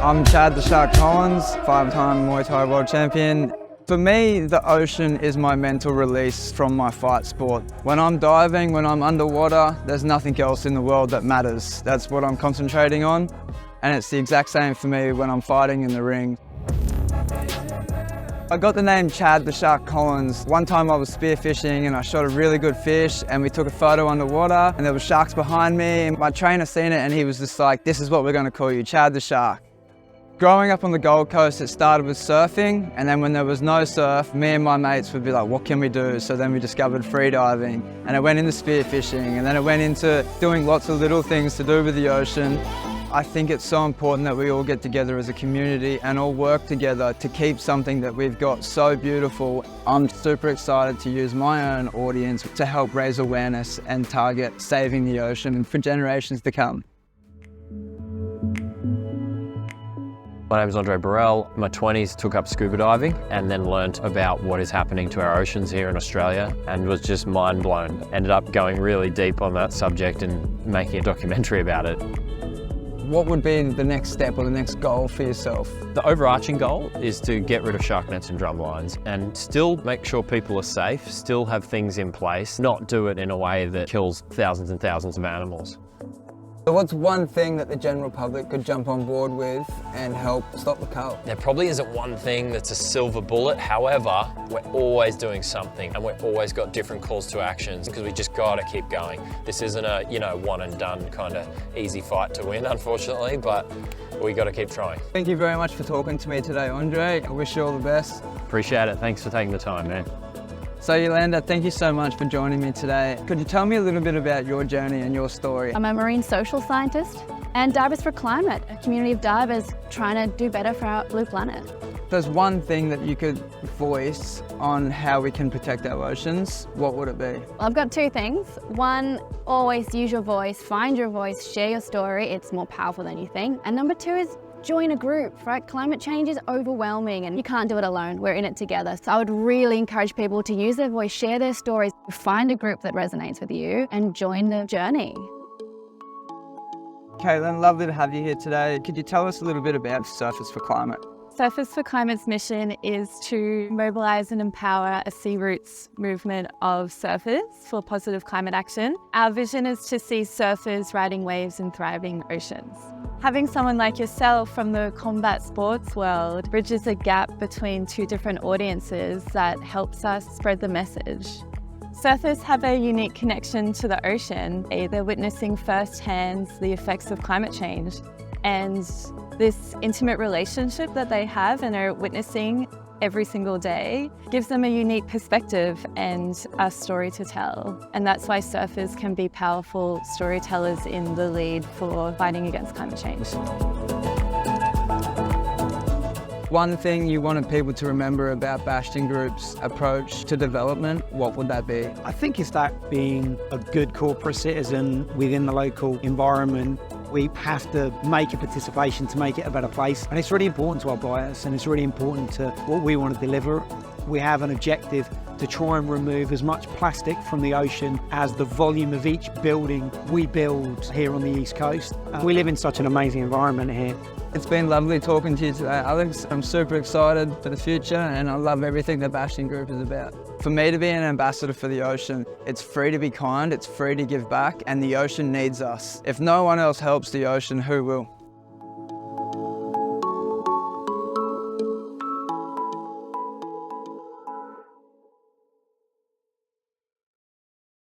I'm Chad the Shark Collins, 5-time Muay Thai world champion. For me, the ocean is my mental release from my fight sport. When I'm diving, when I'm underwater, there's nothing else in the world that matters. That's what I'm concentrating on. And it's the exact same for me when I'm fighting in the ring. I got the name Chad the Shark Collins. One time I was spearfishing and I shot a really good fish and we took a photo underwater and there were sharks behind me. And my trainer seen it and he was just like, this is what we're going to call you, Chad the Shark. Growing up on the Gold Coast, it started with surfing, and then when there was no surf, me and my mates would be like, what can we do? So then we discovered freediving, and it went into spearfishing, and then it went into doing lots of little things to do with the ocean. I think it's so important that we all get together as a community and all work together to keep something that we've got so beautiful. I'm super excited to use my own audience to help raise awareness and target saving the ocean for generations to come. My name is Andre Burrell. In my 20s, took up scuba diving and then learnt about what is happening to our oceans here in Australia and was just mind blown. Ended up going really deep on that subject and making a documentary about it. What would be the next step or the next goal for yourself? The overarching goal is to get rid of shark nets and drum lines and still make sure people are safe, still have things in place, not do it in a way that kills thousands and thousands of animals. So what's one thing that the general public could jump on board with and help stop the cull? There probably isn't one thing that's a silver bullet. However, we're always doing something and we've always got different calls to actions because we just gotta keep going. This isn't a, one and done kind of easy fight to win, unfortunately, but we gotta keep trying. Thank you very much for talking to me today, Andre. I wish you all the best. Appreciate it. Thanks for taking the time, man. So Yolanda, thank you so much for joining me today. Could you tell me a little bit about your journey and your story? I'm a marine social scientist and Divers for Climate, a community of divers trying to do better for our blue planet. There's one thing that you could voice on how we can protect our oceans. What would it be? Well, I've got two things. One, always use your voice, find your voice, share your story. It's more powerful than you think. And number two is join a group, right? Climate change is overwhelming and you can't do it alone. We're in it together. So I would really encourage people to use their voice, share their stories, find a group that resonates with you and join the journey. Caitlin, lovely to have you here today. Could you tell us a little bit about Surfers for Climate? Surfers for Climate's mission is to mobilise and empower a sea roots movement of surfers for positive climate action. Our vision is to see surfers riding waves in thriving oceans. Having someone like yourself from the combat sports world bridges a gap between two different audiences that helps us spread the message. Surfers have a unique connection to the ocean. They're witnessing firsthand the effects of climate change, and this intimate relationship that they have and are witnessing every single day gives them a unique perspective and a story to tell. And that's why surfers can be powerful storytellers in the lead for fighting against climate change. One thing you wanted people to remember about Bastion Group's approach to development, what would that be? I think it's that being a good corporate citizen within the local environment. We have to make a participation to make it a better place. And it's really important to our buyers and it's really important to what we want to deliver. We have an objective to try and remove as much plastic from the ocean as the volume of each building we build here on the East Coast. We live in such an amazing environment here. It's been lovely talking to you today, Alex. I'm super excited for the future and I love everything that Bastion Group is about. For me to be an ambassador for the ocean, it's free to be kind, it's free to give back, and the ocean needs us. If no one else helps the ocean, who will?